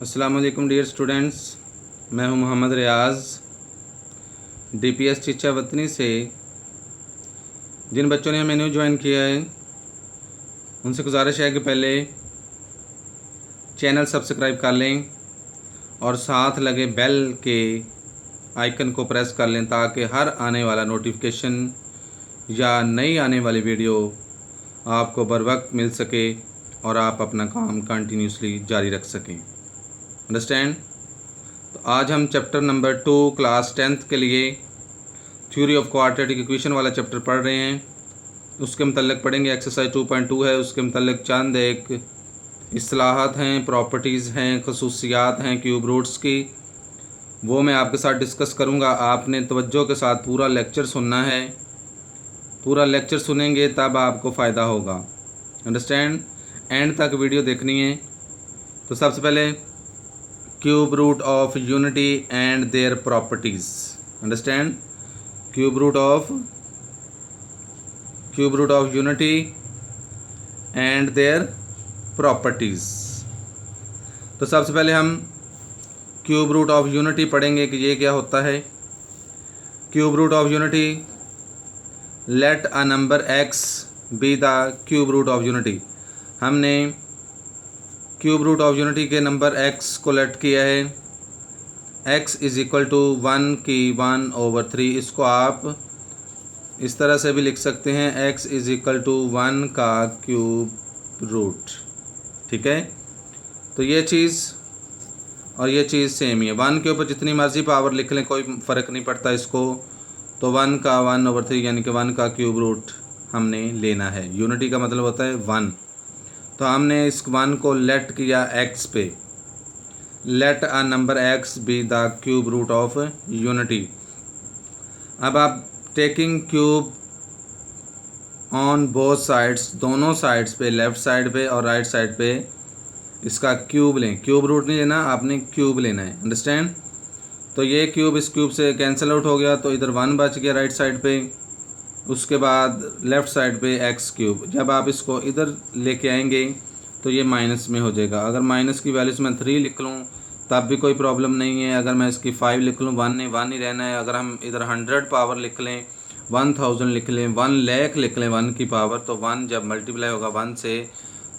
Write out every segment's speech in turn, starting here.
अस्सलाम वालेकुम dear students, मैं हूं मोहम्मद रियाज़ डीपीएस चिचा वतनी से। जिन बच्चों ने हमें न्यू ज्वाइन किया है उनसे गुजारिश है कि पहले चैनल सब्सक्राइब कर लें और साथ लगे बेल के आइकन को प्रेस कर लें ताकि हर आने वाला नोटिफिकेशन या नई आने वाली वीडियो आपको बर वक्त मिल सके और आप अपना काम कंटिन्यूसली जारी रख सकें। अंडरस्टैंड। तो आज हम चैप्टर नंबर 2 क्लास 10th के लिए थ्योरी ऑफ क्वाड्रेटिक इक्वेशन वाला चैप्टर पढ़ रहे हैं। उसके मतलब पढ़ेंगे एक्सरसाइज 2.2 है, उसके मतलब चंद एक इस्लाहात हैं, प्रॉपर्टीज़ हैं, खसूसियात हैं क्यूब रूट्स की, वो मैं आपके साथ डिस्कस करूँगा। आपने तवज्जो के साथ पूरा लेक्चर सुनना है। पूरा लेक्चर सुनेंगे तब आपको फ़ायदा होगा। अंडरस्टैंड। एंड तक वीडियो देखनी है। तो सबसे पहले cube root of unity and their properties. Understand. Cube root of unity and their properties. तो सबसे पहले हम क्यूब रूट ऑफ यूनिटी पढ़ेंगे कि ये क्या होता है। Cube root of unity, let a number x be the cube root of unity. हमने क्यूब रूट ऑफ यूनिटी के नंबर x को लेट किया है। x इज़ इक्वल टू 1 की 1/3। इसको आप इस तरह से भी लिख सकते हैं, x इज़ इक्वल टू 1 का क्यूब रूट। ठीक है। तो ये चीज़ और ये चीज़ सेम ही है। 1 के ऊपर जितनी मर्ज़ी पावर लिख लें, कोई फ़र्क नहीं पड़ता इसको। तो 1 का 1/3 यानी कि 1 का क्यूब रूट हमने लेना है। यूनिटी का मतलब होता है 1। तो हमने इस 1 को लेट किया x पे। Let a number x be the cube root of unity. अब आप taking cube on both sides, दोनों साइड्स पे, लेफ़्ट साइड पे और राइट साइड पे इसका क्यूब लें। क्यूब रूट नहीं लेना, आपने क्यूब लेना है। अंडरस्टैंड। तो ये क्यूब इस क्यूब से कैंसिल आउट हो गया, तो इधर 1 बच गया राइट साइड पे। उसके बाद लेफ़्ट साइड पे x क्यूब। जब आप इसको इधर लेके आएंगे तो ये माइनस में हो जाएगा। अगर माइनस की वैल्यूज मैं 3 लिख लूँ तब भी कोई प्रॉब्लम नहीं है। अगर मैं इसकी 5 लिख लूँ, 1 ही रहना है। अगर हम इधर 100 पावर लिख लें, 1000 लिख लें, 1 लाख लिख लें 1 की पावर, तो 1 जब मल्टीप्लाई होगा 1 से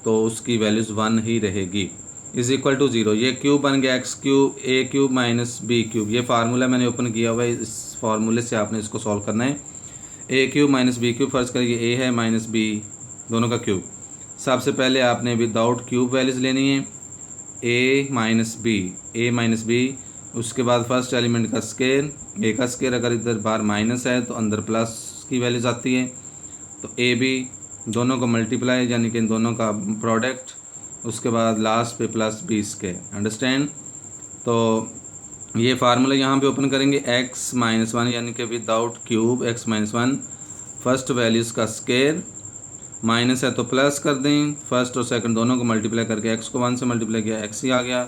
तो उसकी वैल्यूज़ 1 ही रहेगी। Is equal to 0। ये क्यूब बन गया x cube a cube minus b cube. ये फार्मूला मैंने ओपन किया हुआ है। इस फार्मूले से आपने इसको सॉल्व करना है। a cube minus b cube, फ़र्ज़ करिए a है माइनस b, दोनों का क्यूब। सबसे पहले आपने विदाउट क्यूब वैल्यूज़ लेनी है, a माइनस b। उसके बाद फर्स्ट एलिमेंट का स्केयर, a का स्केयर अगर इधर बाहर माइनस है तो अंदर प्लस की वैल्यूज़ आती है। तो a b दोनों को मल्टीप्लाई यानी कि इन दोनों का प्रोडक्ट, उसके बाद लास्ट पे प्लस b स्केयर। अंडरस्टैंड। तो ये फार्मूला यहाँ पे ओपन करेंगे, x माइनस 1 यानी कि without cube x minus 1, first values का स्केयर, माइनस है तो प्लस कर दें, फर्स्ट और सेकंड दोनों को मल्टीप्लाई करके x को 1 से मल्टीप्लाई किया, x ही आ गया,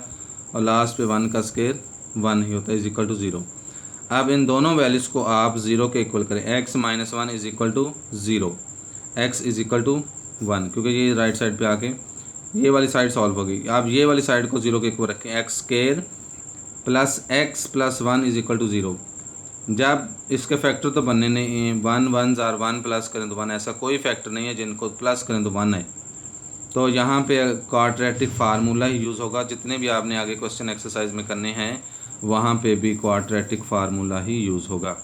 और लास्ट पे 1 का स्केयर 1 ही होता है, इज इक्वल टू 0। अब इन दोनों वैल्यूज़ को आप 0 के इक्वल करें। x minus 1 is equal to 0, x is equal to 1, क्योंकि ये राइट साइड पे आके ये वाली साइड सॉल्व हो गई। आप ये वाली साइड को 0 के इक्वल रखें, x square plus x plus 1 is equal to 0। जब इसके फैक्टर तो बनने नहीं, 1 1 जार 1 प्लस करें तो 1, ऐसा कोई फैक्टर नहीं है जिनको प्लस करें तो 1 है। तो यहाँ पे क्वाड्रेटिक फार्मूला ही यूज़ होगा। जितने भी आपने आगे क्वेश्चन एक्सरसाइज में करने हैं वहाँ पे भी क्वाड्रेटिक फार्मूला ही यूज़ होगा।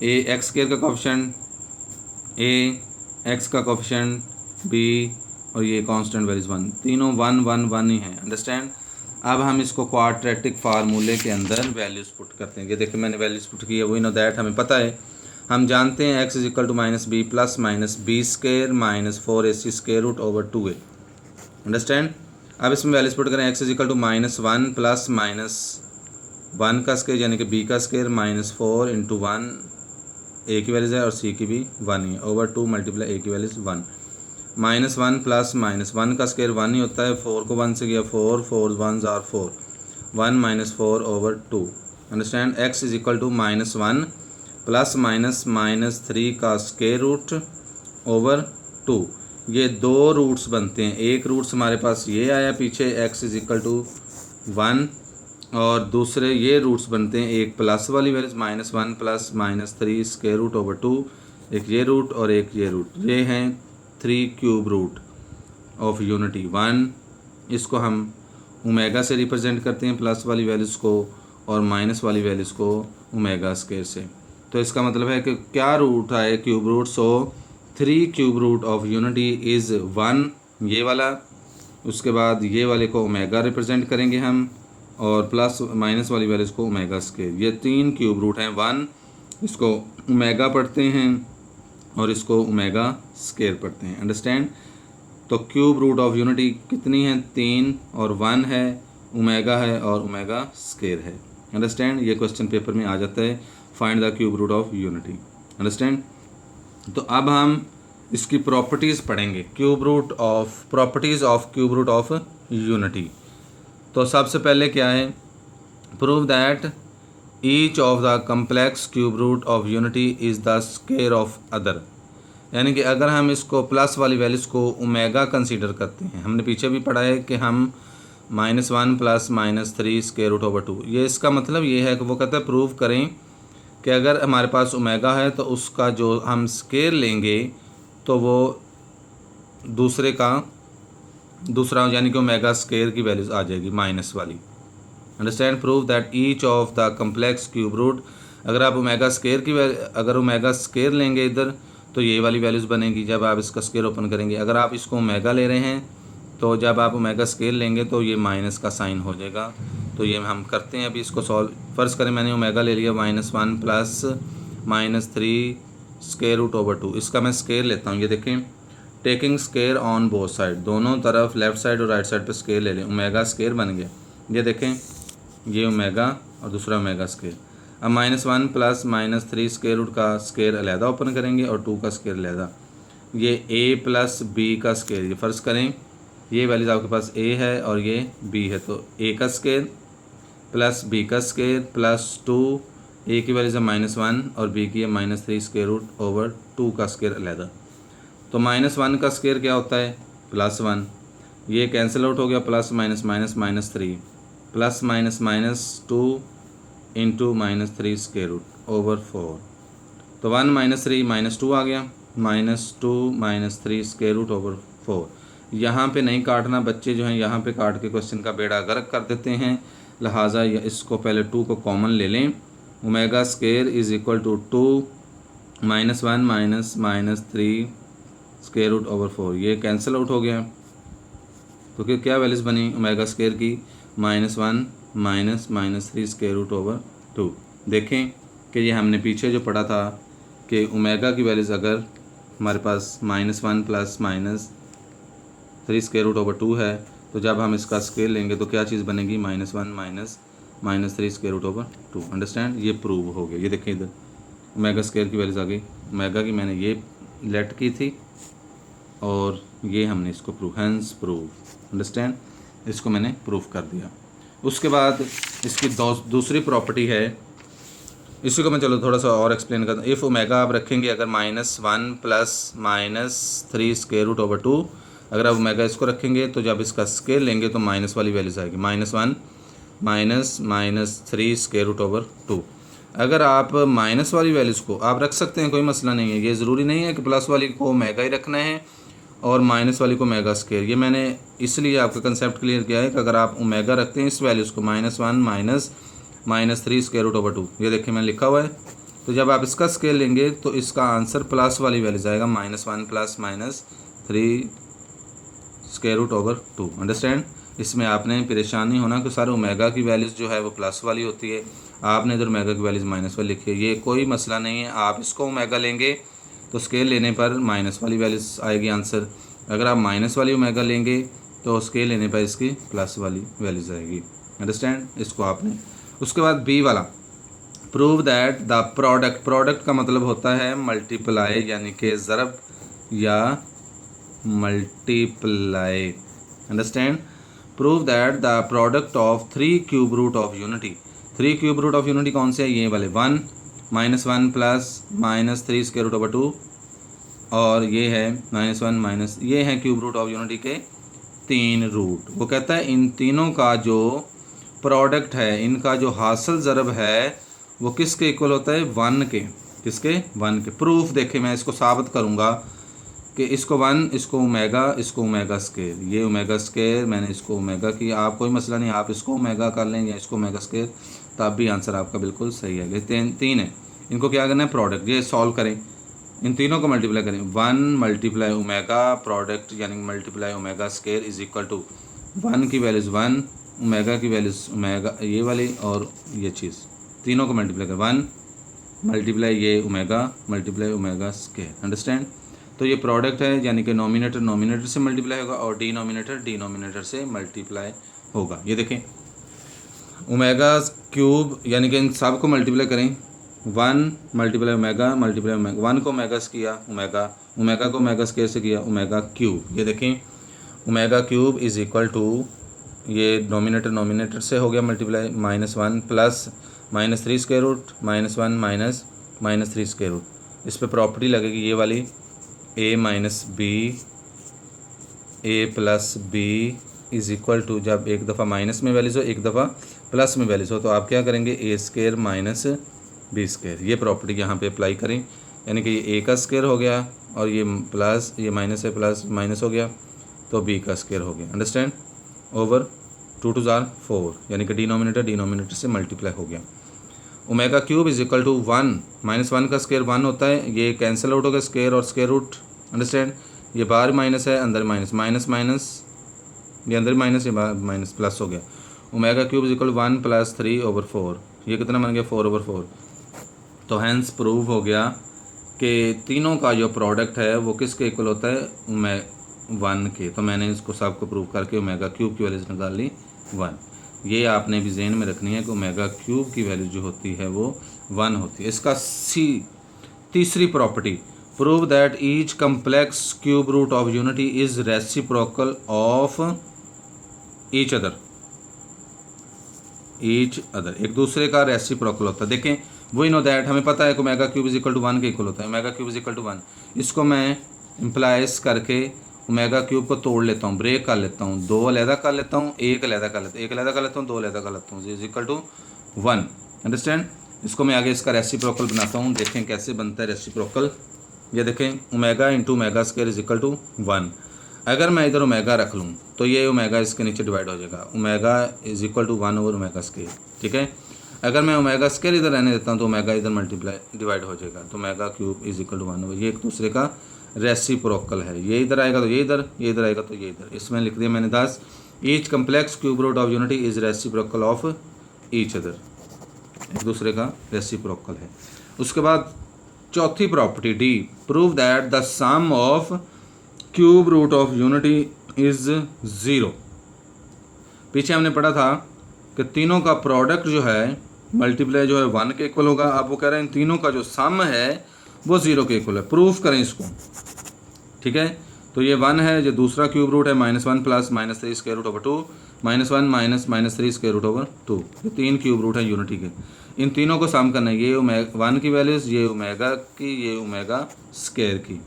a x स्केयर का कोफिशिएंट a, x का कोफिशिएंट b, और ये कांस्टेंट वैल्यूज 1, तीनों 1 1 1 ही हैं। अंडरस्टैंड। अब हम इसको क्वाड्रेटिक फार्मूले के अंदर वैल्यूज़ पुट करते हैं। ये देखिए मैंने वैल्यूज़ पुट की है, वही नो दैट हमें पता है। हम जानते हैं x is equal to minus b plus minus b square minus 4ac square root over 2a। Understand. अब इसमें वैल्यूज़ पुट करें, x is equal to minus 1 plus minus 1 का स्केयर यानी कि b का स्केयर माइनस 4 इंटू 1, a की values है और c की भी 1 ही है, ओवर 2 मल्टीप्लाई a की वैल्यूज़ 1, माइनस 1 प्लस माइनस 1 का स्केयर 1 ही होता है, 4 को 1 से गया 4, 4 1 or 4, 1 minus 4 over 2। Understand. x is equal to minus 1 plus minus minus 3 का स्केयर रूट ओवर 2। ये दो रूट्स बनते हैं। एक रूट्स हमारे पास ये आया पीछे, x इज इक्वल टू 1 और दूसरे ये रूट्स बनते हैं, एक प्लस वाली values -1 plus -3 square root over 2, एक ये रूट और एक ये रूट, ये हैं 3 क्यूब रूट ऑफ यूनिटी 1। इसको हम ओमेगा से रिप्रेजेंट करते हैं प्लस वाली वैल्यूज़ को, और माइनस वाली वैल्यूज़ को ओमेगा स्क्वायर से। तो इसका मतलब है कि क्या रूट आए cube root, so 3 cube root of unity is 1, ये वाला। उसके बाद ये वाले को ओमेगा रिप्रेजेंट करेंगे हम, और प्लस माइनस वाली वैल्यूज़ को ओमेगा स्क्वायर। ये 3 क्यूब रूट हैं 1, इसको ओमेगा पढ़ते हैं और इसको ओमेगा स्क्वायर पढ़ते हैं। अंडरस्टैंड। तो क्यूब रूट ऑफ यूनिटी कितनी है, 3 और 1 है, ओमेगा है और ओमेगा स्क्वायर है। अंडरस्टैंड। ये क्वेश्चन पेपर में आ जाता है, find the cube root of unity. Understand. तो अब हम इसकी प्रॉपर्टीज़ पढ़ेंगे, properties of cube root of unity. तो सबसे पहले क्या है, prove that each of the complex cube root of unity is the square of other. यानी कि अगर हम इसको प्लस वाली वैल्यूज़ को ओमेगा कंसीडर करते हैं, हमने पीछे भी पढ़ा है कि हम -1 प्लस -3 स्क्वायर रूट ओवर 2, ये इसका मतलब ये है कि वो कहता है प्रूव करें कि अगर हमारे पास ओमेगा है तो उसका जो हम स्क्वायर लेंगे तो वो दूसरा यानी कि ओमेगा स्क्वायर की वैल्यूज आ जाएगी माइनस वाली। Understand. Prove that each of the complex cube root, अगर आप ओमेगा स्क्वायर लेंगे इधर तो ये वाली वैल्यूज़ बनेगी जब आप इसका स्क्वायर ओपन करेंगे। अगर आप इसको ओमेगा ले रहे हैं तो जब आप ओमेगा स्क्वायर लेंगे तो ये माइनस का साइन हो जाएगा। तो ये हम करते हैं, अभी इसको सॉल्व। फ़र्ज़ करें मैंने ओमेगा ले लिया -1 प्लस -3 स्क्वायर रूट ओवर 2, इसका मैं स्क्वायर लेता हूँ। ये देखें, taking square on both side, दोनों तरफ लेफ़्ट साइड और राइट साइड पे स्क्वायर ले लें, ओमेगा स्क्वायर बन गया। ये देखें, ये ओमेगा और दूसरा ओमेगा स्क्वायर। अब -1 प्लस -3 स्क्वायर रूट का स्क्वायर अलहदा ओपन करेंगे और 2 का स्क्वायर अलहदा। ये a प्लस बी का स्क्वायर, ये फ़र्ज़ करें ये वैल्यूज़ आपके पास a है और ये b है, तो a का स्क्वायर प्लस b का स्क्वायर प्लस 2, a की वैल्यूज़ है -1 और b की है -3 स्क्वायर रूट ओवर 2 का स्क्वायर अलहदा। तो -1 का स्क्वायर क्या होता है, +1, ये कैंसिल आउट हो गया, plus minus minus -3, plus -2 into -3 square root over 4। तो 1 -3 -2 आ गया, -2 -3 स्क्वायर रूट ओवर 4। यहाँ पे नहीं काटना, बच्चे जो हैं यहाँ पे काट के क्वेश्चन का बेड़ा गर्क कर देते हैं, लिहाजा इसको पहले 2 को कॉमन ले लें। Omega square is equal to 2 -1 -3 square root over 4, ये कैंसिल आउट हो गया। तो क्या वैल्यूज़ बनी ओमेगा स्क्वायर की, -1 -3 स्क्वायर रूट ओवर 2। देखें कि ये हमने पीछे जो पढ़ा था कि ओमेगा की वैल्यूज़ अगर हमारे पास -1 प्लस -3 स्क्वायर रूट ओवर 2 है, तो जब हम इसका स्क्वायर लेंगे तो क्या चीज़ बनेगी, -1 -3 स्क्वायर रूट ओवर 2। अंडरस्टैंड। ये प्रूव हो गया। ये देखें इधर ओमेगा स्क्वायर की वैल्यूज़ आ गई, ओमेगा की मैंने ये लेट की थी और ये हमने इसको प्रूव, हैंस प्रूव। अंडरस्टैंड। इसको मैंने प्रूव कर दिया। उसके बाद इसकी दूसरी प्रॉपर्टी है, इसी को मैं चलो थोड़ा सा और एक्सप्लेन करता हूँ। इफ़ ओमेगा आप रखेंगे अगर -1 प्लस -3 स्क्वायर रूट ओवर 2, अगर आप ओमेगा इसको रखेंगे तो जब इसका स्क्वायर लेंगे तो माइनस वाली वैल्यूज आएगी, -1 -3 स्क्वायर रूट ओवर 2। अगर आप माइनस वाली वैल्यूज़ को आप रख सकते हैं, कोई मसला नहीं है, ये ज़रूरी नहीं है कि प्लस वाली को ओमेगा ही रखना है और माइनस वाली को ओमेगा स्क्वायर। ये मैंने इसलिए आपका कंसेप्ट क्लियर किया है कि अगर आप ओमेगा रखते हैं इस वैल्यूज़ को -1 -3 स्क्वायर रूट ओवर 2, ये देखिए मैंने लिखा हुआ है, तो जब आप इसका स्क्वायर लेंगे तो इसका आंसर प्लस वाली वैल्यूज आएगा, -1 plus -3 square root over 2। Understand. इसमें आपने परेशान नहीं होना कि सारे ओमेगा की वैल्यूज़ जो है वो प्लस वाली होती है, आपने इधर ओमेगा की वैल्यूज़ माइनस वाली लिखी है, ये कोई मसला नहीं है। आप इसको ओमेगा लेंगे तो स्केल लेने पर माइनस वाली वैल्यूज़ आएगी आंसर, अगर आप माइनस वाली ओमेगा लेंगे तो स्केल लेने पर इसकी प्लस वाली वैल्यूज़ आएगी। अंडरस्टैंड। इसको आपने, उसके बाद बी वाला, प्रूव दैट द प्रोडक्ट का मतलब होता है मल्टीप्लाई, यानी कि ज़रब या multiply. Understand. Prove that the product of 3 cube root of unity, 3 cube root of unity कौन से है, ये वाले 1 -1 प्लस -3 स्क्वायर रूट ओवर 2, और ये है -1 ये है क्यूब रूट ऑफ यूनिटी के 3 रूट। वो कहता है इन तीनों का जो प्रोडक्ट है, इनका जो हासिल ज़रब है वो किसके इक्वल होता है? 1 के। किसके? 1 के। प्रूफ देखें, मैं इसको साबित करूँगा कि इसको 1, इसको ओमेगा स्केयर, ये ओमेगा स्केयर, मैंने इसको ओमेगा किया। आप कोई मसला नहीं, आप इसको ओमेगा कर लें या इसको ओमेगा स्केयर, तब भी आंसर आपका बिल्कुल सही है। ये तीन है, इनको क्या करना है? प्रोडक्ट। ये सॉल्व करें, इन तीनों को मल्टीप्लाई करें। 1 मल्टीप्लाई ओमेगा प्रोडक्ट यानी multiply omega square is equal to 1 की वैल्यूज़ 1, ओमेगा की वैल्यूज़ ओमेगा ये वाली और ये चीज़, तीनों को मल्टीप्लाई करें। 1 मल्टीप्लाई ये ओमेगा स्केयर। अंडरस्टैंड? तो ये प्रोडक्ट है, यानी कि नॉमिनेटर से मल्टीप्लाई होगा और डिनोमिनेटर से मल्टीप्लाई होगा। ये देखें, ओमेगा क्यूब यानी कि इन सब को मल्टीप्लाई करें। 1 मल्टीप्लाई ओमेगा 1 को ओमेगा से किया ओमेगा को ओमेगा स्केयर से किया ओमेगा क्यूब। ये देखें, omega cube is equal to, ये नॉमिनेटर से हो गया multiply, -1 plus -3 square root -1 -3 square root. इस पर प्रॉपर्टी लगेगी ये वाली, a minus b a plus b is equal to, जब एक दफ़ा माइनस में वैल्यूज़ हो एक दफ़ा प्लस में वैल्यूज़ हो तो आप क्या करेंगे? ए स्क्वायर माइनस बी स्क्वायर। ये प्रॉपर्टी यहाँ पे अप्लाई करें, यानी कि ये ए का स्क्वायर हो गया और ये प्लस, ये माइनस है प्लस माइनस हो गया तो बी का स्क्वायर हो गया। अंडरस्टैंड? ओवर 2 2 4, यानी कि डिनोमिनेटर से मल्टीप्लाई हो गया। Omega cube is equal to 1 -1 का स्क्वायर 1 होता है, ये कैंसिल आउट हो गया स्क्वायर और स्क्वायर रूट। अंडरस्टैंड? ये बाहर माइनस है, अंदर माइनस, ये अंदर माइनस, ये बाहर माइनस, प्लस हो गया। Omega cube is equal to 1 + 3/4, ये कितना बन गया? 4/4। तो हैंस प्रूव हो गया कि तीनों का जो प्रोडक्ट है वो किसके इक्वल होता है? 1 के। तो मैंने इसको सबको प्रूव करके ओमेगा क्यूब की वैल्यू निकाल ली 1। ये आपने भी जहन में रखनी है कि ओमेगा क्यूब की वैल्यू जो होती है वो 1 होती है। इसका तीसरी property, prove that each complex cube root of unity is reciprocal of each other. एक दूसरे का रेसिप्रोकल होता है। देखें, वही नो दैट, हमें पता है कि omega cube is equal to 1 के इक्वल होता है। Omega cube is equal to 1, इसको मैं इम्प्लाइज करके ओमेगा क्यूब को तोड़ लेता हूँ, ब्रेक कर लेता हूँ, 2 अलहदा कर लेता हूँ, 1 अलहदा कर लेता हूँ, 1 अलहदा कर लेता हूँ, 2 अलहदा कर लेता हूँ, इज इक्वल टू 1। अंडरस्टैंड? इसको मैं आगे इसका रेसिप्रोकल बनाता हूँ, देखें कैसे बनता है रेसिप्रोकल। ये देखें, omega into omega square is equal to 1। अगर मैं इधर ओमेगा रख लूँ तो ये ओमेगा इसके नीचे डिवाइड हो जाएगा, omega is equal to 1 over omega square. ठीक है, अगर मैं ओमेगा स्क्वायर इधर रहने देता हूँ तो ओमेगा इधर मल्टीप्लाई डिवाइड हो जाएगा, तो omega cube is equal to 1 over, ये एक दूसरे का रेसिप्रोकल है। ये इधर आएगा तो ये इधर आएगा तो ये इधर। इसमें लिख दिया मैंने 10, each complex cube root of unity is reciprocal of each other, एक दूसरे का रेसिप्रोकल है। उसके बाद चौथी property D, prove that the sum of cube root of unity is 0। पीछे हमने पढ़ा था कि तीनों का प्रोडक्ट जो है मल्टीप्लाई जो है 1 के इक्वल होगा। अब वो कह रहे हैं इन तीनों का जो सम है वो 0 के इक्वल है। प्रूफ करें इसको। ठीक है, तो ये 1 है, जो दूसरा क्यूब रूट है -1 plus -3 square root over 2, -1 minus -3 square root over 2। ये 3 क्यूब रूट है यूनिटी के। इन तीनों को सम करना है, ये 1 की वैल्यूज़, ये ओमेगा की, ये ओमेगा स्क्वायर की,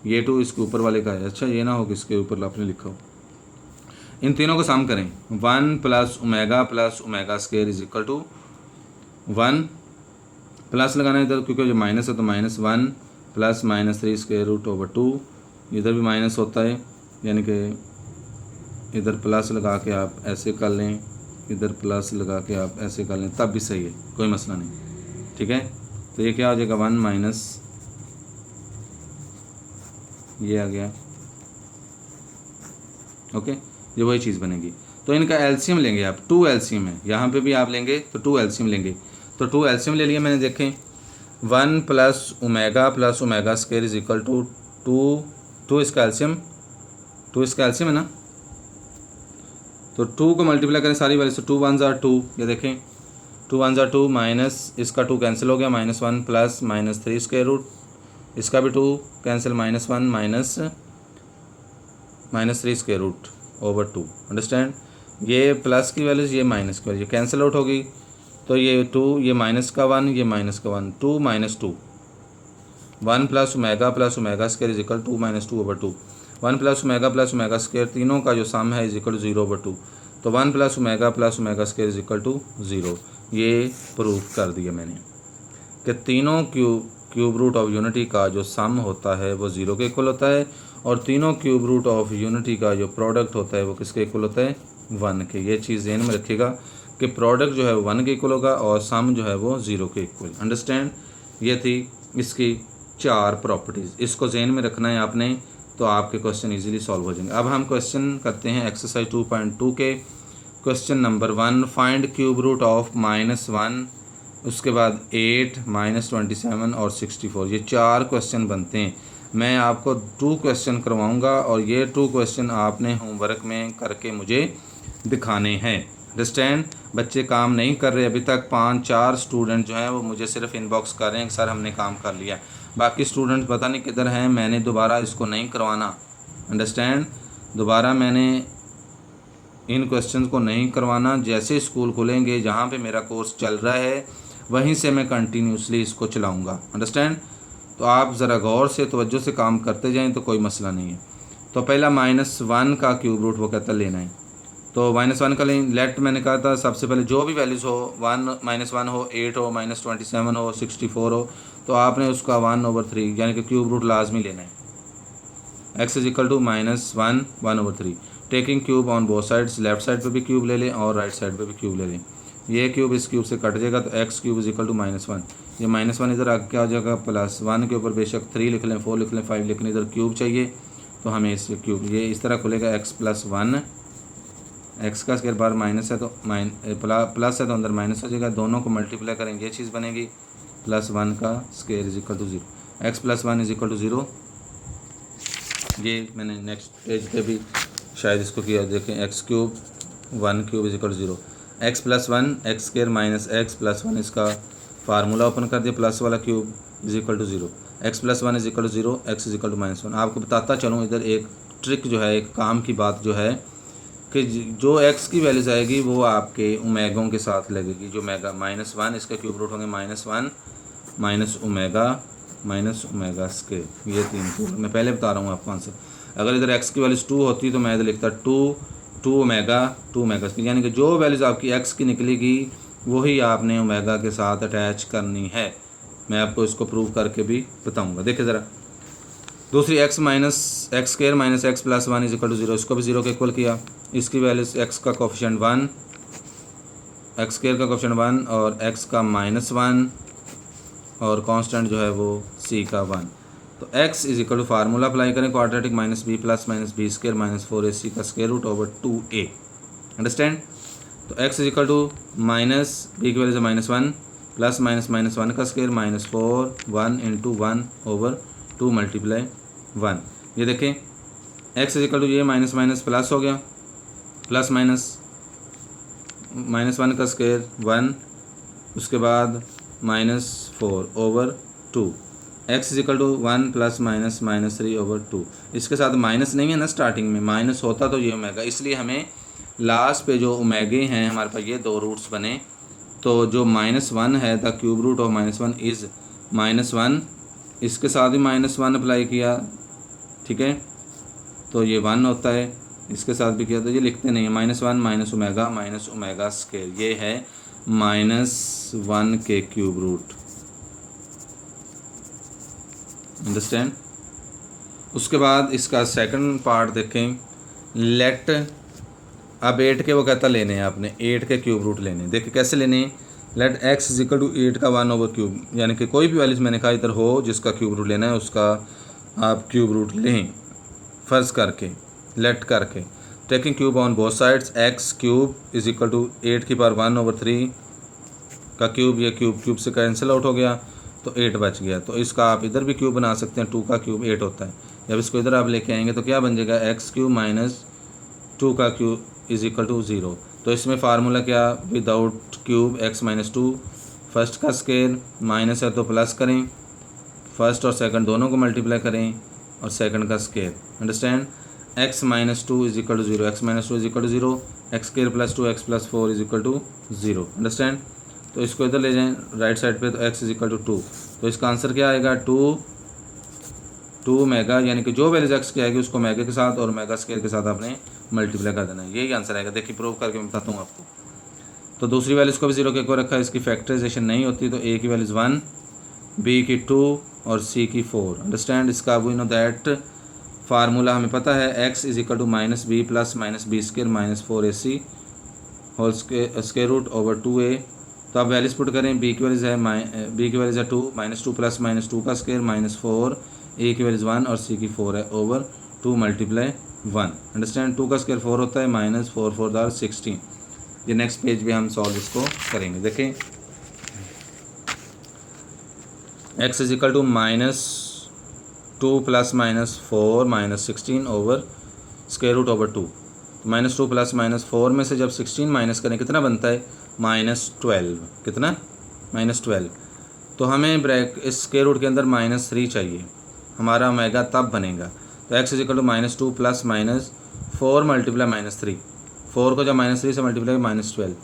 ये 2 इसके ऊपर वाले का है। अच्छा, ये ना हो कि इसके ऊपर आपने लिखा हो। इन तीनों को सम करें, 1 plus omega square is equal to 1, plus लगाना है इधर क्योंकि जो माइनस है तो -1 प्लस -3 स्क्वायर रूट ओवर 2, इधर भी माइनस होता है, यानी कि इधर प्लस लगा के आप ऐसे कर लें, इधर प्लस लगा के आप ऐसे कर लें, तब भी सही है, कोई मसला नहीं। ठीक है, तो ये क्या हो जाएगा, 1 माइनस ये आ गया। ओके, ये वही चीज़ बनेगी। तो इनका एलसीएम लेंगे आप, 2 एलसीएम है, यहाँ पे भी आप लेंगे तो 2 एलसीएम लेंगे। तो 2 एलसीएम ले लिया मैंने। देखें, 1 plus omega square is equal to 2 इसका एलसीएम, 2 इसका एलसीएम है ना, तो 2 को मल्टीप्लाई करें सारी वैल्यू से, 2 1 ज़ा 2, ये देखें 2 1 ज़ा 2, माइनस इसका 2 कैंसिल हो गया, -1 प्लस -3 स्क्वायर रूट, इसका भी 2 cancel, -1 minus 3 square root over 2। Understand? ये प्लस की वैल्यूज, ये माइनस की वैल्यू, ये कैंसिल आउट होगी, तो ये 2, ये माइनस का 1, ये माइनस का 1, 2 - 2, 1 plus omega square is equal 2 - 2 over 2, 1 plus omega square, तीनों का जो सम है इज इक्वल 0 ओवर 2। तो 1 plus omega square is equal to 0। ये प्रूफ कर दिया मैंने कि तीनों क्यूब रूट ऑफ यूनिटी का जो सम होता है वो 0 के इक्वल होता है, और तीनों क्यूब रूट ऑफ यूनिटी का जो प्रोडक्ट होता है वो किसके इक्वल होता है, 1 के। ये चीज़ ध्यान में रखिएगा कि प्रोडक्ट जो है 1 के इक्वल होगा और सम जो है वो 0 के इक्वल। अंडरस्टैंड। ये थी इसकी 4 प्रॉपर्टीज़, इसको ध्यान में रखना है आपने, तो आपके क्वेश्चन इजीली सॉल्व हो जाएंगे। अब हम क्वेश्चन करते हैं एक्सरसाइज 2.2 के। Question number 1, find cube root of -1, उसके बाद 8, -27 और 64। ये 4 क्वेश्चन बनते हैं। मैं आपको 2 क्वेश्चन करवाऊंगा और ये 2 क्वेश्चन आपने होमवर्क में करके मुझे दिखाने हैं। अंडरस्टैंड। बच्चे काम नहीं कर रहे अभी तक, 5-4 स्टूडेंट जो हैं वो मुझे सिर्फ इनबॉक्स कर रहे हैं कि सर हमने काम कर लिया। बाकी स्टूडेंट पता नहीं किधर हैं, मैंने दोबारा इसको नहीं करवाना। अंडरस्टैंड। दोबारा मैंने इन क्वेश्चन को नहीं करवाना। जैसे स्कूल खुलेंगे, जहाँ पे मेरा कोर्स चल रहा है वहीं से मैं कंटिन्यूसली इसको चलाऊँगा। अंडरस्टैंड। तो आप ज़रा गौर से तवज्जो से काम करते जाएँ तो कोई मसला नहीं है। तो पहला -1 का क्यूब रूट वो कहता लेना है, तो -1 का लें। लेट मैंने कहा था सबसे पहले जो भी वैल्यूज़ हो, 1 -1 हो, 8 हो, -27 हो, 64 हो, तो आपने उसका 1/3 यानी कि क्यूब रूट लाजमी लेना है। x is equal to -1 1/3। Taking cube on both sides, left side पे भी क्यूब ले लें और राइट साइड पे भी क्यूब ले लें। ये क्यूब इस क्यूब से कट जाएगा तो x cube is equal to -1। ये -1 इधर आगे क्या हो जाएगा, +1 के ऊपर बेशक 3 लिख लें, 4 लिख लें, 5, लेकिन इधर क्यूब चाहिए तो हमें इस क्यूब ये इस तरह खुलेगा x + 1, x का स्क्वायर बार माइनस है तो प्लस है तो अंदर माइनस हो जाएगा, दोनों को मल्टीप्लाई करेंगे ये चीज़ बनेगी, +1 का square is equal to 0। x + 1 is equal to 0। ये मैंने नेक्स्ट पेज पे भी शायद इसको किया, देखें x cube 1 cube is equal to 0। x + 1 x square minus x + 1, इसका फार्मूला ओपन कर दिया, प्लस वाला cube is equal to 0। x + 1 is equal to 0, x is equal to -1। आपको बताता चलूँ इधर एक ट्रिक जो है, एक काम की बात जो है कि जो x की वैल्यूज आएगी वो आपके ओमेगों के साथ लगेगी। जो ओमेगा -1 इसका क्यूब रूट होंगे -1 माइनस ओमेगा स्क्वायर, ये 3 क्यूब। मैं पहले बता रहा हूँ आपको आंसर। अगर इधर x की वैल्यूज 2 होती तो मैं इधर लिखता 2 ओमेगा स्क्वायर, यानी कि जो वैल्यूज आपकी x की निकलेगी वही आपने ओमेगा के साथ अटैच करनी है। मैं आपको इसको प्रूव करके भी बताऊँगा। देखिए ज़रा, दूसरी x square minus x + 1 is equal to 0, इसको भी 0 के इक्वल किया। इसकी वैल्यू x का कोफिशिएंट 1, x स्क्वायर का कोफिशिएंट 1 और x का -1 और कांस्टेंट जो है वो c का 1। तो x is equal to formula apply करें, quadratic -b + -b square -4ac का square root over 2a। Understand. तो x is equal to -b की वैल्यू से -1 प्लस -1 का स्क्वायर -4 1 × 1 ओवर 2 × 1। ये देखें x इज इक्वल टू ये माइनस प्लस हो गया, प्लस -1 का स्क्वायर 1, उसके बाद -4 over 2। x is equal to 1 + -3 over 2। इसके साथ माइनस नहीं है ना, स्टार्टिंग में माइनस होता तो ये ओमेगा, इसलिए हमें लास्ट पे जो ओमेगे हैं हमारे पास ये 2 रूट्स बने। तो जो -1 है the cube root of -1 is -1, इसके साथ भी -1 अप्लाई किया, ठीक है, तो ये 1 होता है। इसके साथ भी किया तो ये लिखते नहीं है, -1 ओमेगा स्क्वायर, ये है -1 के क्यूब रूट। अंडरस्टैंड। उसके बाद इसका सेकंड पार्ट देखें, लेट, अब 8 के वो कहता लेने हैं आपने, 8 के क्यूब रूट लेने। देखिए कैसे लेने, let x is equal to 8 का 1 ओवर क्यूब, यानी कि कोई भी वैल्यूज मैंने कहा इधर हो जिसका क्यूब रूट लेना है उसका आप क्यूब रूट लें, फर्ज करके लेट करके। Taking cube on both sides, x cube is equal to 8 की पावर 1 ओवर 3 का क्यूब, ये क्यूब से कैंसिल आउट हो गया तो 8 बच गया। तो इसका आप इधर भी क्यूब बना सकते हैं, 2 का क्यूब 8 होता है। जब इसको इधर आप लेके आएंगे तो क्या बन जाएगा, x क्यूब - 2 का क्यूब इज इक्वल टू 0। तो इसमें फार्मूला क्या, विदाउट क्यूब x - 2, फर्स्ट का स्क्वायर माइनस है तो प्लस करें, फर्स्ट और सेकंड दोनों को मल्टीप्लाई करें और सेकंड का square. Understand. x - 2 is equal to 0, x - 2 is equal to 0, x square + 2x + 4 is equal to 0। Understand. तो इसको इधर ले जाएं राइट साइड पे, तो x इज इक्वल टू 2, तो इसका आंसर क्या आएगा, 2 ओमेगा, यानी कि जो वैल्यूज x की आएगी उसको ओमेगा के साथ और ओमेगा स्क्वायर के साथ आपने मल्टीप्लाई कर देना, यही आंसर आएगा। देखिए प्रूव करके मैं बताता हूँ आपको। तो दूसरी वैल्यूज़ को भी 0 के इक्वल रखा है, इसकी फैक्टराइजेशन नहीं होती, तो a की वैल्यूज़ 1, b की 2 और c की 4। अंडरस्टैंड। इसका वी नो दैट फार्मूला हमें पता है, x is equal to minus b plus minus b square minus 4ac whole square root over 2a। तो आप वैल्यूज पुट करें, b की वैल्यूज है b की वैल्यूज है 2 माइनस 2 प्लस माइनस 2 का स्क्वायर माइनस 4, a की वैल्यूज 1 और c की 4 है ओवर 2 मल्टीप्लाई 1। अंडरस्टैंड। 2 का स्क्वायर 4 होता है, माइनस 4 4 दार 16। ये नेक्स्ट पेज पे हम सॉल्व इसको करेंगे। देखें, x is equal to minus 2 plus minus 4 minus 16 over square root over 2। Minus 2 plus minus 4 में से जब 16 माइनस करें कितना बनता है, माइनस 12। कितना, माइनस 12। तो हमें ब्रैक इस स्क्वायर रूट के अंदर माइनस 3 चाहिए, हमारा ओमेगा तब बनेगा। तो x is equal to minus 2 plus minus 4 multiply minus 3। 4 को जब माइनस 3 से मल्टीप्लाई माइनस 12,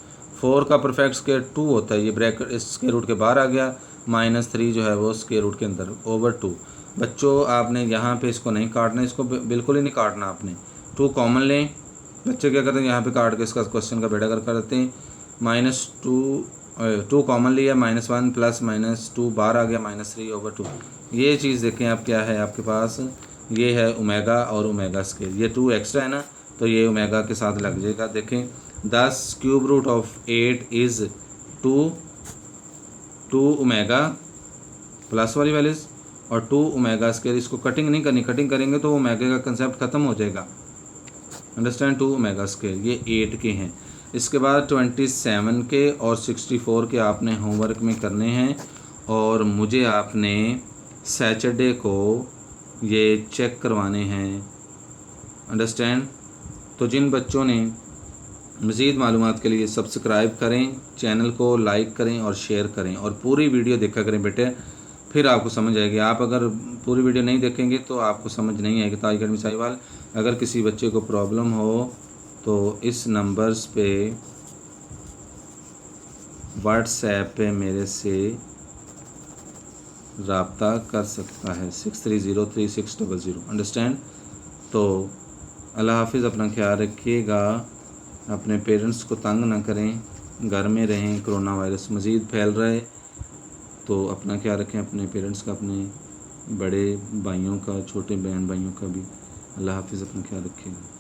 4 का परफेक्ट स्क्वायर 2 होता है, ये ब्रैकेट इस स्क्वायर रूट के बाहर आ गया, माइनस 3 जो है वो स्क्वायर रूट के अंदर ओवर 2। बच्चों आपने यहाँ पे इसको नहीं काटना, इसको बिल्कुल ही नहीं काटना आपने। 2 कॉमन लें। बच्चे क्या करते हैं, यहाँ पे काट के इसका क्वेश्चन का बेड़ा कर देते हैं। माइनस 2 कॉमन लिया, माइनस 1 प्लस माइनस 2 बाहर आ गया, माइनस 3 ओवर 2। ये चीज़ देखें आप, क्या है आपके पास, ये है ओमेगा और ओमेगा स्क्वायर। ये 2 एक्स्ट्रा है ना, तो ये ओमेगा के साथ लग जाएगा। देखें 10 cube root of 8 is 2 omega plus वाली वैल्यूज़ और 2 ओमेगा स्क्वायर। इसको कटिंग नहीं करनी, कटिंग करेंगे तो ओमेगा का कंसेप्ट ख़त्म हो जाएगा। अंडरस्टैंड। 2 ओमेगा स्क्वायर ये 8 के हैं। इसके बाद 27 के और 64 के आपने होमवर्क में करने हैं, और मुझे आपने सैटरडे को ये चेक करवाने हैं। अंडरस्टैंड। तो जिन बच्चों ने मज़ीद मालूमात के लिए सब्सक्राइब करें, चैनल को लाइक करें और शेयर करें, और पूरी वीडियो देखा करें बेटे, फिर आपको समझ आएगी। आप अगर पूरी वीडियो नहीं देखेंगे तो आपको समझ नहीं आएगी। ताज अकेडमी साहिवाल, अगर किसी बच्चे को प्रॉब्लम हो तो इस नंबर्स पे व्हाट्सएप पे मेरे से रब्ता कर सकता है, 63036000। अंडरस्टैंड। तो अल्लाह हाफिज़, अपना ख्याल रखिएगा, अपने पेरेंट्स को तंग ना करें, घर में रहें, कोरोना वायरस मज़ीद फैल रहा है, तो अपना ख्याल रखें, अपने पेरेंट्स का, अपने बड़े भाइयों का, छोटे बहन भाइयों का भी। अल्लाह हाफिज़, अपना ख्याल रखिएगा।